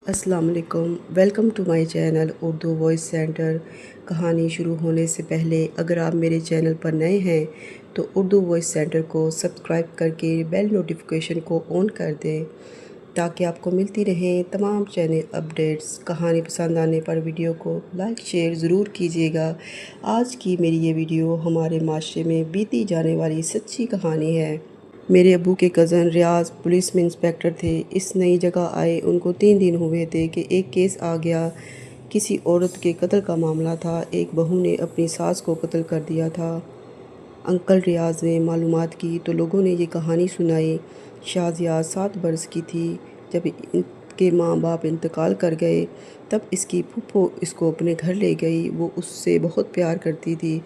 السلام علیکم، welcome to my channel Urdu voice centre. کہانی شروع ہونے سے پہلے اگر آپ میرے چینل پر نئے ہیں تو اردو وائس سینٹر کو سبسکرائب کر کے بیل نوٹیفیکیشن کو آن کر دیں تاکہ آپ کو ملتی رہیں تمام چینل اپڈیٹس۔ کہانی پسند آنے پر ویڈیو کو لائک شیئر ضرور کیجیے گا۔ آج کی میری یہ ویڈیو ہمارے معاشرے میں بیتی جانے والی سچی کہانی ہے۔ میرے ابو کے کزن ریاض پولیس میں انسپکٹر تھے۔ اس نئی جگہ آئے ان کو 3 دن ہوئے تھے کہ ایک کیس آ گیا۔ کسی عورت کے قتل کا معاملہ تھا۔ ایک بہو نے اپنی ساس کو قتل کر دیا تھا۔ انکل ریاض نے معلومات کی تو لوگوں نے یہ کہانی سنائی۔ شازیہ 7 برس کی تھی جب ان کے ماں باپ انتقال کر گئے۔ تب اس کی پھوپھو اس کو اپنے گھر لے گئی۔ وہ اس سے بہت پیار کرتی تھی۔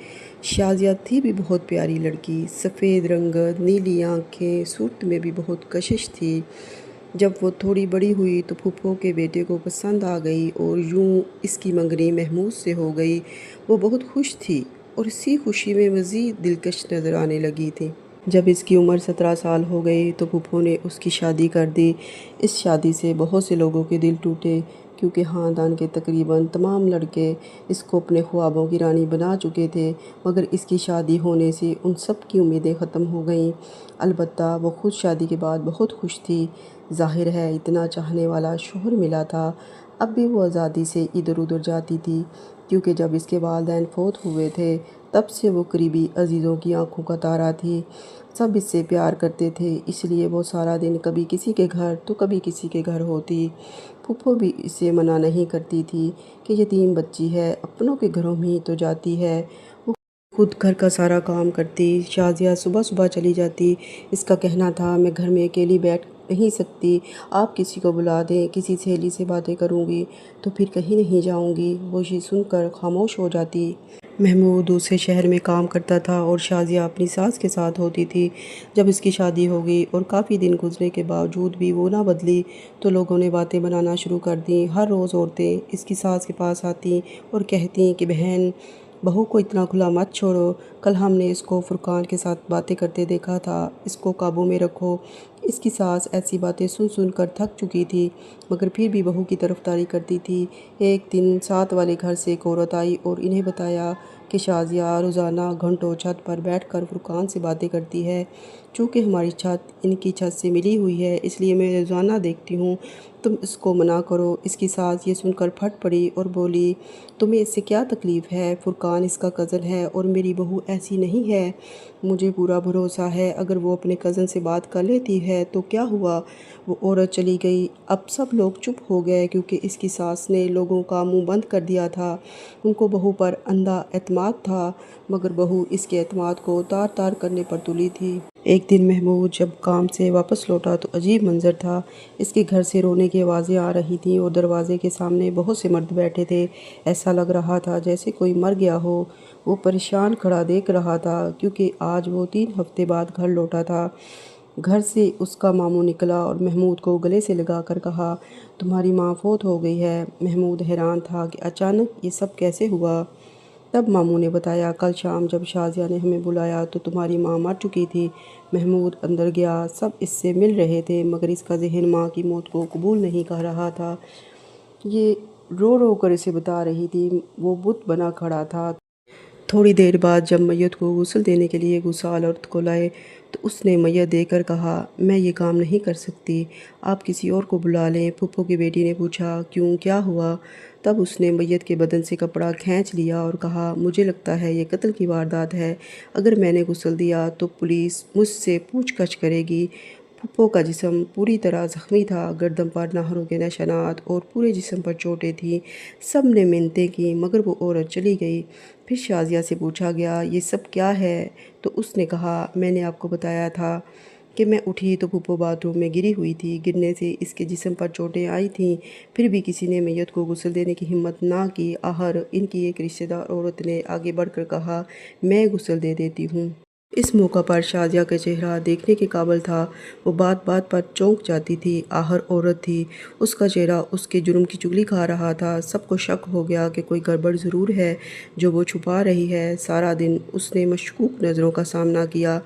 شازیہ تھی بھی بہت پیاری لڑکی، سفید رنگت، نیلی آنکھیں، صورت میں بھی بہت کشش تھی۔ جب وہ تھوڑی بڑی ہوئی تو پھوپھو کے بیٹے کو پسند آ گئی اور یوں اس کی منگنی محمود سے ہو گئی۔ وہ بہت خوش تھی اور اسی خوشی میں مزید دلکش نظر آنے لگی تھی۔ جب اس کی عمر 17 سال ہو گئی تو پھوپھو نے اس کی شادی کر دی۔ اس شادی سے بہت سے لوگوں کے دل ٹوٹے کیونکہ خاندان کے تقریباً تمام لڑکے اس کو اپنے خوابوں کی رانی بنا چکے تھے، مگر اس کی شادی ہونے سے ان سب کی امیدیں ختم ہو گئیں۔ البتہ وہ خود شادی کے بعد بہت خوش تھی۔ ظاہر ہے اتنا چاہنے والا شوہر ملا تھا۔ اب بھی وہ آزادی سے ادھر ادھر جاتی تھی کیونکہ جب اس کے والدین فوت ہوئے تھے تب سے وہ قریبی عزیزوں کی آنکھوں کا تارا تھی۔ سب اس سے پیار کرتے تھے، اس لیے وہ سارا دن کبھی کسی کے گھر تو کبھی کسی کے گھر ہوتی۔ پھوپھو بھی اسے منع نہیں کرتی تھی کہ یتیم بچی ہے، اپنوں کے گھروں میں ہی تو جاتی ہے۔ وہ خود گھر کا سارا کام کرتی۔ شازیہ صبح صبح چلی جاتی۔ اس کا کہنا تھا میں گھر میں اکیلی بیٹھ نہیں سکتی، آپ کسی کو بلا دیں، کسی سہیلی سے باتیں کروں گی تو پھر کہیں نہیں جاؤں گی۔ وہ یہ سن کر خاموش ہو جاتی۔ محمود دوسرے شہر میں کام کرتا تھا اور شازیہ اپنی ساس کے ساتھ ہوتی تھی۔ جب اس کی شادی ہو گئی اور کافی دن گزرنے کے باوجود بھی وہ نہ بدلی تو لوگوں نے باتیں بنانا شروع کر دیں۔ ہر روز عورتیں اس کی ساس کے پاس آتیں اور کہتیں کہ بہن، بہو کو اتنا کھلا مت چھوڑو، کل ہم نے اس کو فرقان کے ساتھ باتیں کرتے دیکھا تھا، اس کو قابو میں رکھو۔ اس کی ساس ایسی باتیں سن سن کر تھک چکی تھی مگر پھر بھی بہو کی طرفداری کرتی تھی۔ ایک دن ساتھ والے گھر سے ایک عورت آئی اور انہیں بتایا کہ شازیہ روزانہ گھنٹوں چھت پر بیٹھ کر فرقان سے باتیں کرتی ہے۔ چونکہ ہماری چھت ان کی چھت سے ملی ہوئی ہے اس لیے میں روزانہ دیکھتی ہوں، تم اس کو منع کرو۔ اس کی ساس یہ سن کر پھٹ پڑی اور بولی، تمہیں اس سے کیا تکلیف ہے؟ فرقان اس کا کزن ہے اور میری بہو ایسی نہیں ہے۔ مجھے پورا بھروسہ ہے اگر وہ اپنے کزن سے بات کر لیتی ہے تو کیا ہوا؟ وہ عورت چلی گئی۔ اب سب لوگ چپ ہو گئے کیونکہ اس کی ساس نے لوگوں کا منہ بند کر دیا تھا۔ ان کو بہو پر اندھا اعتماد تھا مگر بہو اس کے اعتماد کو تار تار کرنے پر تلی تھی۔ ایک دن محمود جب کام سے واپس لوٹا تو عجیب منظر تھا۔ اس کے گھر سے رونے کی آوازیں آ رہی تھیں اور دروازے کے سامنے بہت سے مرد بیٹھے تھے۔ ایسا لگ رہا تھا جیسے کوئی مر گیا ہو۔ وہ پریشان کھڑا دیکھ رہا تھا کیونکہ آج وہ 3 ہفتے بعد گھر لوٹا تھا۔ گھر سے اس کا ماموں نکلا اور محمود کو گلے سے لگا کر کہا، تمہاری ماں فوت ہو گئی ہے۔ محمود حیران تھا کہ اچانک یہ سب کیسے ہوا۔ تب ماموں نے بتایا، کل شام جب شازیہ نے ہمیں بلایا تو تمہاری ماں مر چکی تھی۔ محمود اندر گیا۔ سب اس سے مل رہے تھے مگر اس کا ذہن ماں کی موت کو قبول نہیں کر رہا تھا۔ یہ رو رو کر اسے بتا رہی تھی۔ وہ بت بنا کھڑا تھا۔ تھوڑی دیر بعد جب میت کو غسل دینے کے لیے گھسال عورت کو لائے تو اس نے میت دیکھ کر کہا، میں یہ کام نہیں کر سکتی، آپ کسی اور کو بلا لیں۔ پھوپھو کی بیٹی نے پوچھا، کیوں، کیا ہوا؟ تب اس نے میت کے بدن سے کپڑا کھینچ لیا اور کہا، مجھے لگتا ہے یہ قتل کی واردات ہے۔ اگر میں نے غسل دیا تو پولیس مجھ سے پوچھ گچھ کرے گی۔ پھوپھو کا جسم پوری طرح زخمی تھا، گردن پر نہروں کے نشانات اور پورے جسم پر چوٹیں تھیں۔ سب نے منتیں کیں مگر وہ عورت چلی گئی۔ پھر شازیہ سے پوچھا گیا، یہ سب کیا ہے؟ تو اس نے کہا، میں نے آپ کو بتایا تھا کہ میں اٹھی تو پھوپھو باتھ روم میں گری ہوئی تھی۔ گرنے سے اس کے جسم پر چوٹیں آئی تھیں، پھر بھی کسی نے میت کو غسل دینے کی ہمت نہ کی۔ آخر ان کی ایک رشتہ دار عورت نے آگے بڑھ کر کہا، میں غسل دے دیتی ہوں۔ اس موقع پر شازیہ کا چہرہ دیکھنے کے قابل تھا۔ وہ بات بات پر چونک جاتی تھی۔ آخر عورت تھی، اس کا چہرہ اس کے جرم کی چغلی کھا رہا تھا۔ سب کو شک ہو گیا کہ کوئی گڑبڑ ضرور ہے جو وہ چھپا رہی ہے۔ سارا دن اس نے مشکوک نظروں کا سامنا کیا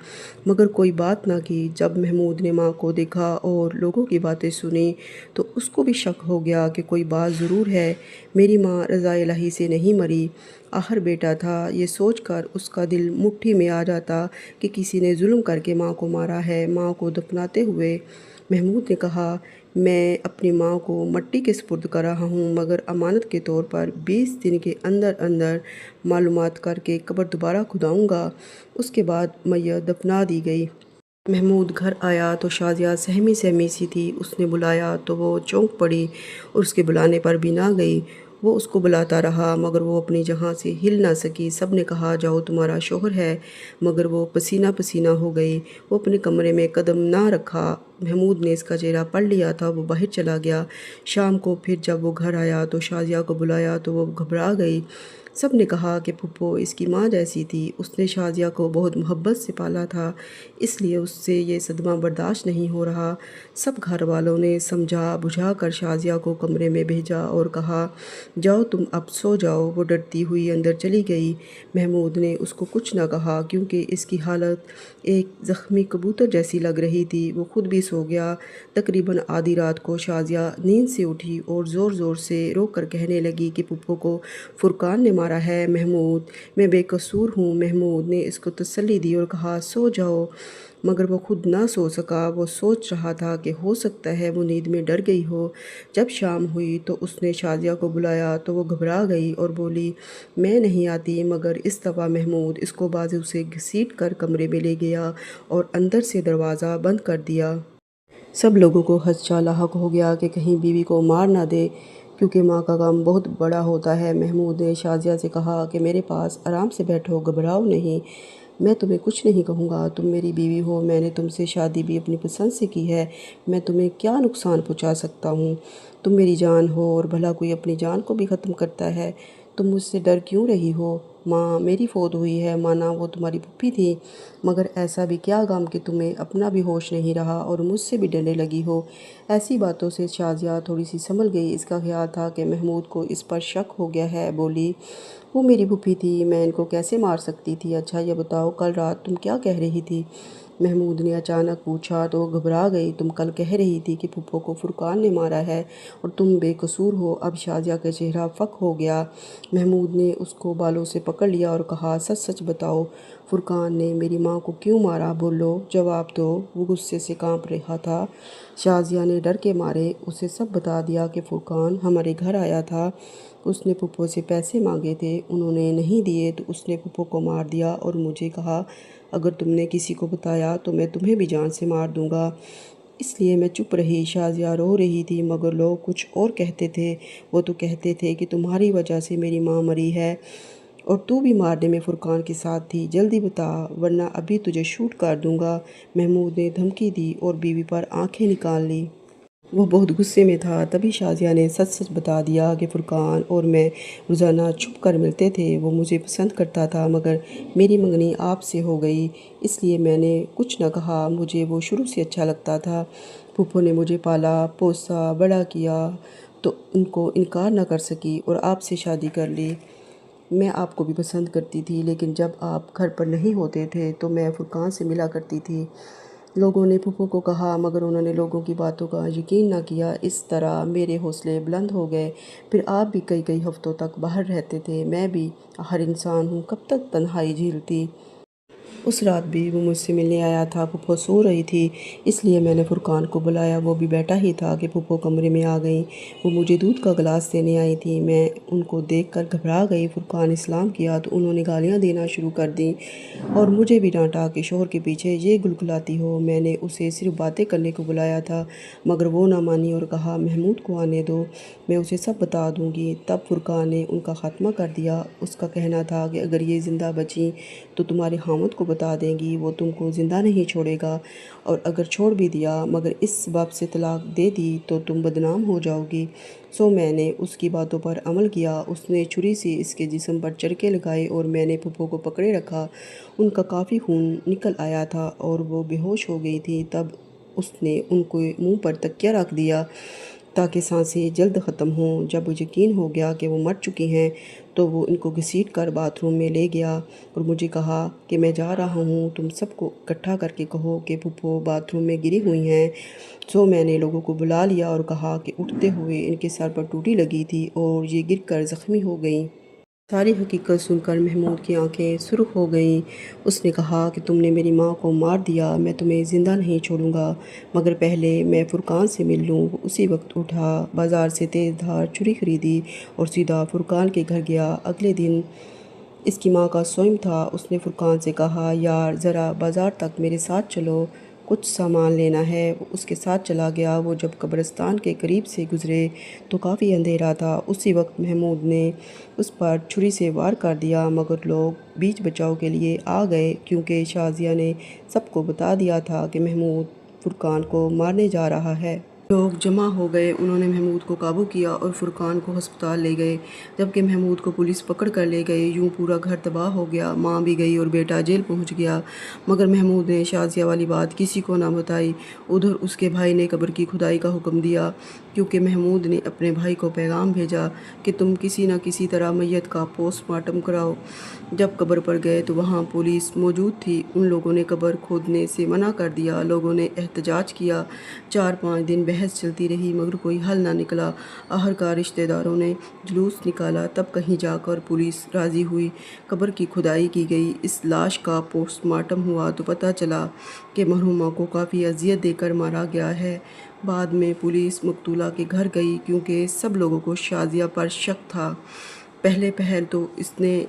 مگر کوئی بات نہ کی۔ جب محمود نے ماں کو دیکھا اور لوگوں کی باتیں سنی تو اس کو بھی شک ہو گیا کہ کوئی بات ضرور ہے۔ میری ماں رضا الہی سے نہیں مری، آخر بیٹا تھا۔ یہ سوچ کر اس کا دل مٹھی میں آ جاتا کہ کسی نے ظلم کر کے ماں کو مارا ہے۔ ماں کو دفناتے ہوئے محمود نے کہا، میں اپنی ماں کو مٹی کے سپرد کر رہا ہوں مگر امانت کے طور پر 20 دن کے اندر اندر معلومات کر کے قبر دوبارہ کھدواؤں گا۔ اس کے بعد میت دفنا دی گئی۔ محمود گھر آیا تو شازیہ سہمی سہمی سی تھی۔ اس نے بلایا تو وہ چونک پڑی اور اس کے بلانے پر بھی نہ گئی۔ وہ اس کو بلاتا رہا مگر وہ اپنی جگہ سے ہل نہ سکی۔ سب نے کہا، جاؤ تمہارا شوہر ہے، مگر وہ پسینہ پسینہ ہو گئی۔ وہ اپنے کمرے میں قدم نہ رکھا۔ محمود نے اس کا چہرہ پڑھ لیا تھا۔ وہ باہر چلا گیا۔ شام کو پھر جب وہ گھر آیا تو شازیہ کو بلایا تو وہ گھبرا گئی۔ سب نے کہا کہ پھپھو اس کی ماں جیسی تھی، اس نے شازیہ کو بہت محبت سے پالا تھا، اس لیے اس سے یہ صدمہ برداشت نہیں ہو رہا۔ سب گھر والوں نے سمجھا بجھا کر شازیہ کو کمرے میں بھیجا اور کہا، جاؤ تم اب سو جاؤ۔ وہ ڈرتی ہوئی اندر چلی گئی۔ محمود نے اس کو کچھ نہ کہا کیونکہ اس کی حالت ایک زخمی کبوتر جیسی لگ رہی تھی۔ وہ خود بھی سو گیا۔ تقریباً آدھی رات کو شازیہ نیند سے اٹھی اور زور زور سے رو کر کہنے لگی کہ پھپھو کو فرقان نے مارا ہے۔ محمود، میں بے قصور ہوں۔ محمود نے اس کو تسلی دی اور کہا، سو جاؤ، مگر وہ خود نہ سو سکا۔ وہ سوچ رہا تھا کہ ہو سکتا ہے وہ نیند میں ڈر گئی ہو۔ جب شام ہوئی تو اس نے شازیہ کو بلایا تو وہ گھبرا گئی اور بولی، میں نہیں آتی، مگر اس دفعہ محمود اس کو بازو سے گھسیٹ کر کمرے میں لے گیا اور اندر سے دروازہ بند کر دیا۔ سب لوگوں کو خدشہ لاحق ہو گیا کہ کہیں بیوی کو مار نہ دے، کیونکہ ماں کا غم بہت بڑا ہوتا ہے۔ محمود نے شازیہ سے کہا کہ میرے پاس آرام سے بیٹھو، گھبراؤ نہیں، میں تمہیں کچھ نہیں کہوں گا۔ تم میری بیوی ہو، میں نے تم سے شادی بھی اپنی پسند سے کی ہے، میں تمہیں کیا نقصان پہنچا سکتا ہوں؟ تم میری جان ہو اور بھلا کوئی اپنی جان کو بھی ختم کرتا ہے؟ تم مجھ سے ڈر کیوں رہی ہو؟ ماں میری فوت ہوئی ہے، مانا وہ تمہاری پھوپھی تھی، مگر ایسا بھی کیا غم کہ تمہیں اپنا بھی ہوش نہیں رہا اور مجھ سے بھی ڈرنے لگی ہو؟ ایسی باتوں سے شازیہ تھوڑی سی سنبھل گئی۔ اس کا خیال تھا کہ محمود کو اس پر شک ہو گیا ہے۔ بولی، وہ میری پھوپھی تھی، میں ان کو کیسے مار سکتی تھی؟ اچھا یہ بتاؤ، کل رات تم کیا کہہ رہی تھی؟ محمود نے اچانک پوچھا تو وہ گھبرا گئی۔ تم کل کہہ رہی تھی کہ پھپھو کو فرقان نے مارا ہے اور تم بے قصور ہو۔ اب شازیہ کا چہرہ فک ہو گیا۔ محمود نے اس کو بالوں سے پکڑ لیا اور کہا، سچ سچ بتاؤ، فرقان نے میری ماں کو کیوں مارا؟ بولو، جواب دو۔ وہ غصے سے کانپ رہا تھا۔ شازیہ نے ڈر کے مارے اسے سب بتا دیا کہ فرقان ہمارے گھر آیا تھا، اس نے پھپھو سے پیسے مانگے تھے، انہوں نے نہیں دیے تو اس نے پھپھو کو مار دیا اور مجھے کہا، اگر تم نے کسی کو بتایا تو میں تمہیں بھی جان سے مار دوں گا، اس لیے میں چپ رہی۔ شازیہ رو رہی تھی مگر لوگ کچھ اور کہتے تھے۔ وہ تو کہتے تھے کہ تمہاری وجہ سے میری ماں مری ہے اور تو بھی مارنے میں فرقان کے ساتھ تھی، جلدی بتا ورنہ ابھی تجھے شوٹ کر دوں گا۔ محمود نے دھمکی دی اور بیوی پر آنکھیں نکال لی۔ وہ بہت غصے میں تھا۔ تبھی شازیہ نے سچ سچ بتا دیا کہ فرقان اور میں روزانہ چھپ کر ملتے تھے، وہ مجھے پسند کرتا تھا مگر میری منگنی آپ سے ہو گئی، اس لیے میں نے کچھ نہ کہا، مجھے وہ شروع سے اچھا لگتا تھا۔ پھپھو نے مجھے پالا پوسا بڑا کیا تو ان کو انکار نہ کر سکی اور آپ سے شادی کر لی۔ میں آپ کو بھی پسند کرتی تھی، لیکن جب آپ گھر پر نہیں ہوتے تھے تو میں فرقان سے ملا کرتی تھی۔ لوگوں نے پھپھو کو کہا مگر انہوں نے لوگوں کی باتوں کا یقین نہ کیا۔ اس طرح میرے حوصلے بلند ہو گئے۔ پھر آپ بھی کئی کئی ہفتوں تک باہر رہتے تھے، میں بھی ہر انسان ہوں، کب تک تنہائی جھیلتی؟ اس رات بھی وہ مجھ سے ملنے آیا تھا۔ پھپھو سو رہی تھی، اس لیے میں نے فرقان کو بلایا۔ وہ بھی بیٹھا ہی تھا کہ پھپھو کمرے میں آ گئیں۔ وہ مجھے دودھ کا گلاس دینے آئی تھیں۔ میں ان کو دیکھ کر گھبرا گئی۔ فرقان نے سلام کیا تو انہوں نے گالیاں دینا شروع کر دیں اور مجھے بھی ڈانٹا کہ شوہر کے پیچھے یہ گلگلاتی ہو۔ میں نے اسے صرف باتیں کرنے کو بلایا تھا مگر وہ نہ مانی اور کہا، محمود کو آنے دو، میں اسے سب بتا دوں گی۔ تب فرقان نے ان کا خاتمہ کر دیا۔ اس کا کہنا تھا کہ اگر یہ زندہ بچیں تو تمہارے خاوند کو بتا دیں گی وہ تم کو زندہ نہیں چھوڑے گا، اور اگر چھوڑ بھی دیا مگر اس سبب سے طلاق دے دی تو تم بدنام ہو جاؤ گی۔ سو میں نے اس کی باتوں پر عمل کیا۔ اس نے چھری سے اس کے جسم پر چرکے لگائے اور میں نے پھپھو کو پکڑے رکھا۔ ان کا کافی خون نکل آیا تھا اور وہ بے ہوش ہو گئی تھی۔ تب اس نے ان کے منہ پر تکیہ رکھ دیا تاکہ سانسیں جلد ختم ہوں۔ جب یقین ہو گیا کہ وہ مر چکی ہیں تو وہ ان کو گھسیٹ کر باتھ روم میں لے گیا اور مجھے کہا کہ میں جا رہا ہوں، تم سب کو اکٹھا کر کے کہو کہ پھپھو باتھ روم میں گری ہوئی ہیں۔ سو میں نے لوگوں کو بلا لیا اور کہا کہ اٹھتے ہوئے ان کے سر پر ٹوٹی لگی تھی اور یہ گر کر زخمی ہو گئیں۔ ساری حقیقت سن کر محمود کی آنکھیں سرخ ہو گئیں۔ اس نے کہا کہ تم نے میری ماں کو مار دیا، میں تمہیں زندہ نہیں چھوڑوں گا، مگر پہلے میں فرقان سے مل لوں۔ وہ اسی وقت اٹھا، بازار سے تیز دھار چھری خریدی اور سیدھا فرقان کے گھر گیا۔ اگلے دن اس کی ماں کا صوم تھا۔ اس نے فرقان سے کہا، یار ذرا بازار تک میرے ساتھ چلو، کچھ سامان لینا ہے۔ وہ اس کے ساتھ چلا گیا۔ وہ جب قبرستان کے قریب سے گزرے تو کافی اندھیرا تھا۔ اسی وقت محمود نے اس پر چھری سے وار کر دیا، مگر لوگ بیچ بچاؤ کے لیے آ گئے کیونکہ شازیہ نے سب کو بتا دیا تھا کہ محمود فرقان کو مارنے جا رہا ہے۔ لوگ جمع ہو گئے، انہوں نے محمود کو قابو کیا اور فرقان کو ہسپتال لے گئے۔ جبکہ محمود کو پولیس پکڑ کر لے گئی۔ یوں پورا گھر تباہ ہو گیا، ماں بھی گئی اور بیٹا جیل پہنچ گیا، مگر محمود نے شازیہ والی بات کسی کو نہ بتائی۔ ادھر اس کے بھائی نے قبر کی کھدائی کا حکم دیا کیونکہ محمود نے اپنے بھائی کو پیغام بھیجا کہ تم کسی نہ کسی طرح میت کا پوسٹ مارٹم کراؤ۔ جب قبر پر گئے تو وہاں پولیس موجود تھی۔ ان لوگوں نے قبر کھودنے سے منع کر دیا۔ لوگوں نے احتجاج کیا، 4-5 دن بحث چلتی رہی مگر کوئی حل نہ نکلا۔ آخرکار رشتہ داروں نے جلوس نکالا، تب کہیں جا کر پولیس راضی ہوئی، قبر کی کھدائی کی گئی۔ اس لاش کا پوسٹ مارٹم ہوا تو پتہ چلا کہ مرحومہ کو کافی اذیت دے کر مارا گیا ہے۔ بعد میں پولیس مقتولہ کے گھر گئی کیونکہ سب لوگوں کو شازیہ پر شک تھا۔ پہلے پہل تو اس نے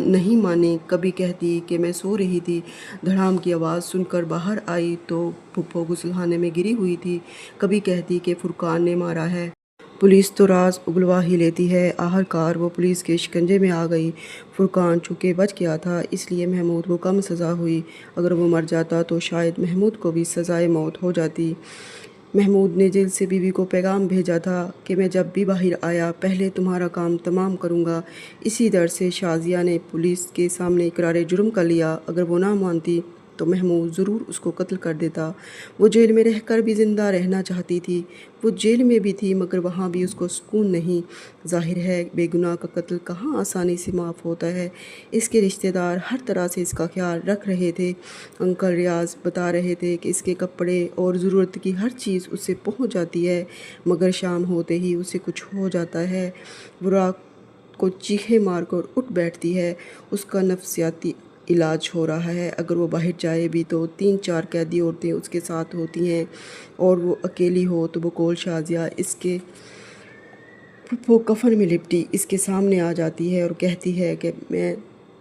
نہیں مانی، کبھی کہتی کہ میں سو رہی تھی، دھڑام کی آواز سن کر باہر آئی تو پھپھو غسل خانے میں گری ہوئی تھی، کبھی کہتی کہ فرقان نے مارا ہے۔ پولیس تو راز اگلوا ہی لیتی ہے۔ آخرکار وہ پولیس کے شکنجے میں آ گئی۔ فرقان چونکہ بچ گیا تھا اس لیے محمود کو کم سزا ہوئی، اگر وہ مر جاتا تو شاید محمود کو بھی سزائے موت ہو جاتی۔ محمود نے جیل سے بیوی کو پیغام بھیجا تھا کہ میں جب بھی باہر آیا پہلے تمہارا کام تمام کروں گا۔ اسی ڈر سے شازیہ نے پولیس کے سامنے اقرار جرم کر لیا۔ اگر وہ نہ مانتی تو محمود ضرور اس کو قتل کر دیتا۔ وہ جیل میں رہ کر بھی زندہ رہنا چاہتی تھی۔ وہ جیل میں بھی تھی مگر وہاں بھی اس کو سکون نہیں۔ ظاہر ہے بے گناہ کا قتل کہاں آسانی سے معاف ہوتا ہے۔ اس کے رشتہ دار ہر طرح سے اس کا خیال رکھ رہے تھے۔ انکل ریاض بتا رہے تھے کہ اس کے کپڑے اور ضرورت کی ہر چیز اسے پہنچ جاتی ہے، مگر شام ہوتے ہی اسے کچھ ہو جاتا ہے۔ وہ رات کو چیخیں مار کر اٹھ بیٹھتی ہے۔ اس کا نفسیاتی علاج ہو رہا ہے۔ اگر وہ باہر جائے بھی تو 3-4 قیدی عورتیں اس کے ساتھ ہوتی ہیں، اور وہ اکیلی ہو تو بقول شازیہ اس کے پھپھو کفن میں لپٹی اس کے سامنے آ جاتی ہے اور کہتی ہے کہ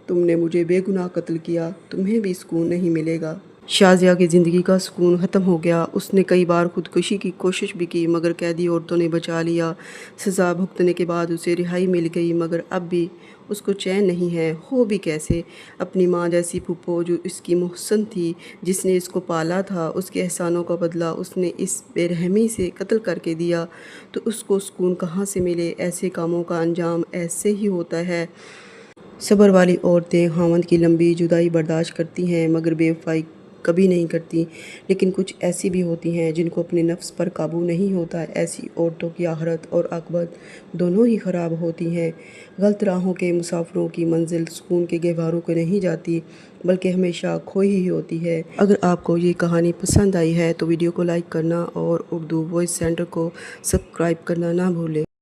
تم نے مجھے بے گناہ قتل کیا، تمہیں بھی سکون نہیں ملے گا۔ شازیہ کی زندگی کا سکون ختم ہو گیا۔ اس نے کئی بار خودکشی کی کوشش بھی کی مگر قیدی عورتوں نے بچا لیا۔ سزا بھگتنے کے بعد اسے رہائی مل گئی، مگر اب بھی اس کو چین نہیں ہے۔ ہو بھی کیسے؟ اپنی ماں جیسی پھپھو جو اس کی محسن تھی، جس نے اس کو پالا تھا، اس کے احسانوں کا بدلہ اس نے اس بے رحمی سے قتل کر کے دیا تو اس کو سکون کہاں سے ملے؟ ایسے کاموں کا انجام ایسے ہی ہوتا ہے۔ صبر والی عورتیں خاوند کی لمبی جدائی برداشت کرتی ہیں مگر بے وفائی کبھی نہیں کرتی، لیکن کچھ ایسی بھی ہوتی ہیں جن کو اپنے نفس پر قابو نہیں ہوتا۔ ایسی عورتوں کی آخرت اور عاقبت دونوں ہی خراب ہوتی ہیں۔ غلط راہوں کے مسافروں کی منزل سکون کے گہواروں کو نہیں جاتی بلکہ ہمیشہ کھوئی ہی ہوتی ہے۔ اگر آپ کو یہ کہانی پسند آئی ہے تو ویڈیو کو لائک کرنا اور اردو وائس سینٹر کو سبسکرائب کرنا نہ بھولیں۔